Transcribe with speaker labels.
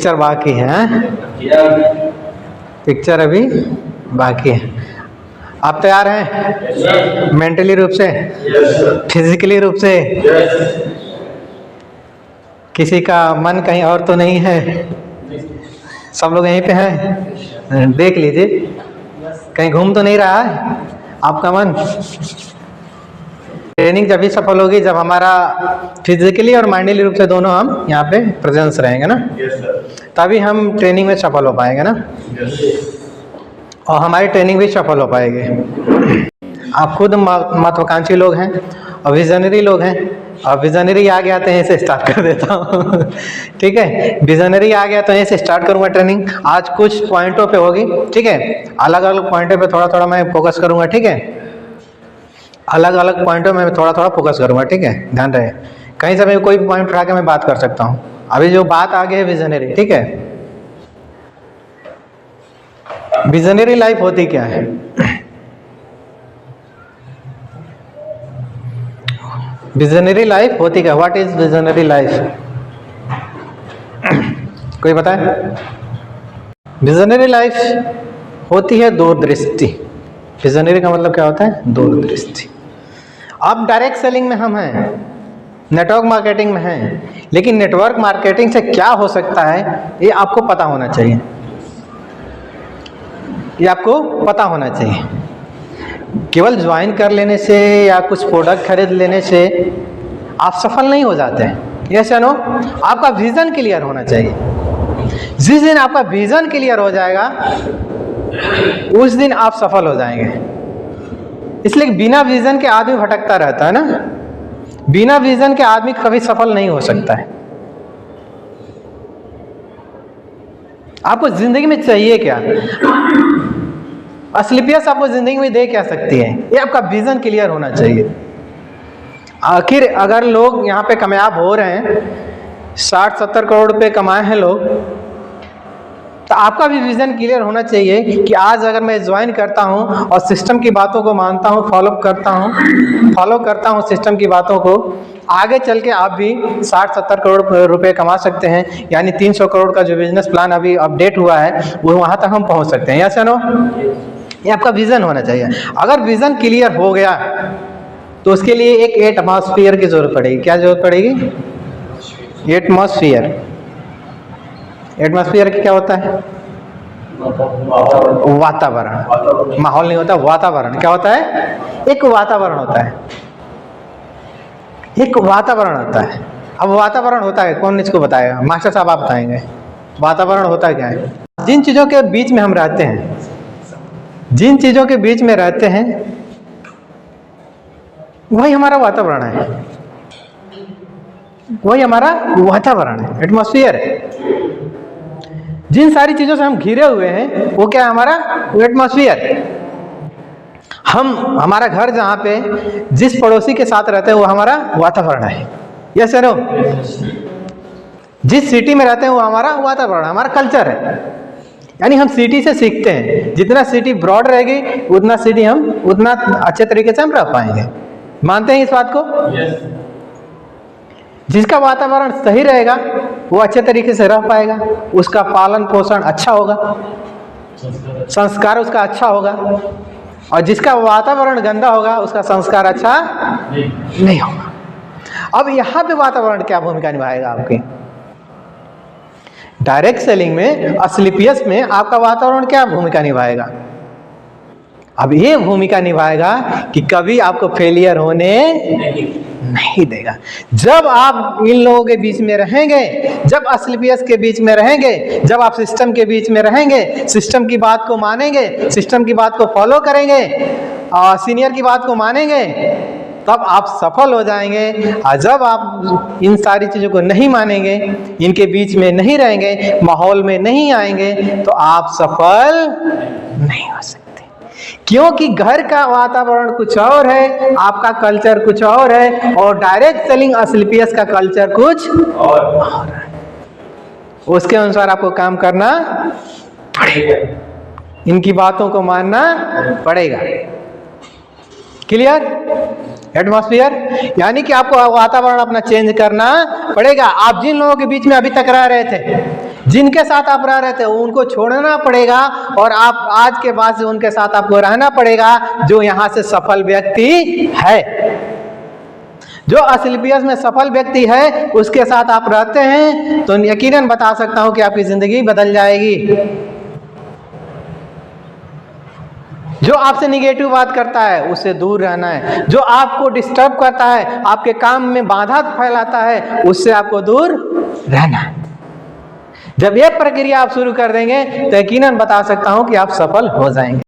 Speaker 1: Picture बाकी है, picture अभी बाकी है। आप तैयार हैं मेंटली रूप से, फिजिकली रूप से? किसी का मन कहीं और तो नहीं है? सब लोग यहीं पे हैं? देख लीजिए कहीं घूम तो नहीं रहा है आपका मन। ट्रेनिंग जब भी सफल होगी जब हमारा फिजिकली और माइंडली रूप से दोनों हम यहाँ पे प्रेजेंस रहेंगे ना, तभी हम ट्रेनिंग में सफल हो पाएंगे ना, और हमारी ट्रेनिंग भी सफल हो पाएगी। आप खुद महत्वाकांक्षी लोग हैं और विजनरी लोग हैं, और विजनरी आ गया तो यहीं से स्टार्ट कर देता हूँ। ठीक है, विजनरी आ गया तो यहीं से स्टार्ट करूँगा ट्रेनिंग। आज कुछ पॉइंटों पे होगी, ठीक है, अलग अलग पॉइंटों पे थोड़ा थोड़ा मैं फोकस करूँगा, ठीक है, अलग अलग पॉइंटों में थोड़ा थोड़ा फोकस करूँगा, ठीक है, ध्यान रहे। कहीं से मैं कोई पॉइंट उठा के मैं बात कर सकता हूँ। अभी जो बात आगे है विजनरी, ठीक है, विजनरी लाइफ होती क्या है? विजनरी लाइफ होती क्या? What is visionary life? कोई बताए? विजनरी लाइफ होती है दूरदृष्टि। विजनरी का मतलब क्या होता है? दूरदृष्टि। अब डायरेक्ट सेलिंग में हम हैं, नेटवर्क मार्केटिंग में हैं, लेकिन नेटवर्क मार्केटिंग से क्या हो सकता है ये आपको पता होना चाहिए, ये आपको पता होना चाहिए। केवल ज्वाइन कर लेने से या कुछ प्रोडक्ट खरीद लेने से आप सफल नहीं हो जाते हैं। यस या नो? आपका विजन क्लियर होना चाहिए। जिस दिन आपका विजन क्लियर हो जाएगा उस दिन आप सफल हो जाएंगे। इसलिए बिना विजन के आदमी भटकता रहता है ना, बिना विजन के आदमी कभी सफल नहीं हो सकता है। आपको जिंदगी में चाहिए क्या? असलियत आपको जिंदगी में दे क्या सकती है? ये आपका विजन क्लियर होना चाहिए। आखिर अगर लोग यहाँ पे कामयाब हो रहे हैं, 60-70 करोड़ रुपए कमाए हैं लोग, तो आपका भी विजन क्लियर होना चाहिए कि आज अगर मैं ज्वाइन करता हूँ और सिस्टम की बातों को मानता हूँ, फॉलो करता हूँ सिस्टम की बातों को, आगे चल के आप भी 60-70 करोड़ रुपए कमा सकते हैं। यानी 300 करोड़ का जो बिजनेस प्लान अभी अपडेट हुआ है वो वहाँ तक हम पहुँच सकते हैं। यस या नो? ये आपका विजन होना चाहिए। अगर विजन क्लियर हो गया तो उसके लिए एक एटमॉस्फेयर की जरूरत पड़ेगी। क्या जरूरत पड़ेगी? एटमॉस्फेयर। एटमॉस्फेयर क्या होता है? वातावरण। माहौल नहीं होता, वातावरण। क्या होता है? एक वातावरण होता है, एक वातावरण होता है। अब वातावरण होता है, कौन इसको बताएगा? मास्टर साहब आप बताएंगे वातावरण होता क्या है? जिन चीजों के बीच में हम रहते हैं, जिन चीजों के बीच में रहते हैं वही हमारा वातावरण है, वही हमारा वातावरण है, एटमॉस्फेयर है। जिन सारी चीजों से हम घिरे हुए हैं वो क्या है? हमारा एटमॉस्फेयर। हमारा घर जहाँ पे जिस पड़ोसी के साथ रहते हैं वो हमारा वातावरण है। यस या नो? जिस सिटी में रहते हैं वो हमारा वातावरण, हमारा कल्चर है। यानी हम सिटी से सीखते हैं। जितना सिटी ब्रॉड रहेगी उतना सिटी हम उतना अच्छे तरीके से हम रह पाएंगे। मानते हैं इस बात को? जिसका वातावरण सही रहेगा वो अच्छे तरीके से रह पाएगा, उसका पालन पोषण अच्छा होगा, संस्कार उसका अच्छा होगा। और जिसका वातावरण गंदा होगा उसका संस्कार अच्छा नहीं होगा। अब यहाँ पे वातावरण क्या भूमिका निभाएगा आपकी? डायरेक्ट सेलिंग में, असलियत में आपका वातावरण क्या भूमिका निभाएगा? अब ये भूमिका निभाएगा कि कभी आपको फेलियर होने नहीं देगा। जब आप इन लोगों के बीच में रहेंगे, जब असलियत के बीच में रहेंगे, जब आप सिस्टम के बीच में रहेंगे, सिस्टम की बात को मानेंगे, सिस्टम की बात को फॉलो करेंगे और सीनियर की बात को मानेंगे, तब आप सफल हो जाएंगे। और जब आप इन सारी चीज़ों को नहीं मानेंगे, इनके बीच में नहीं रहेंगे, माहौल में नहीं आएंगे, तो आप सफल नहीं हो सकते। क्योंकि घर का वातावरण कुछ और है, आपका कल्चर कुछ और है, और डायरेक्ट सेलिंग असलियत का कल्चर कुछ और है। उसके अनुसार आपको काम करना पड़ेगा, इनकी बातों को मानना पड़ेगा। क्लियर? एटमॉस्फेयर यानी कि आपको वातावरण अपना चेंज करना पड़ेगा। आप जिन लोगों के बीच में अभी तक रह रहे थे, जिनके साथ आप रह रहे थे उनको छोड़ना पड़ेगा और आप आज के बाद से उनके साथ आपको रहना पड़ेगा जो यहाँ से सफल व्यक्ति है। जो असलियत में सफल व्यक्ति है उसके साथ आप रहते हैं तो यकीनन बता सकता हूं कि आपकी जिंदगी बदल जाएगी। जो आपसे निगेटिव बात करता है उससे दूर रहना है। जो आपको डिस्टर्ब करता है, आपके काम में बाधा फैलाता है, उससे आपको दूर रहना है। जब यह प्रक्रिया आप शुरू कर देंगे तो यकीनन बता सकता हूं कि आप सफल हो जाएंगे।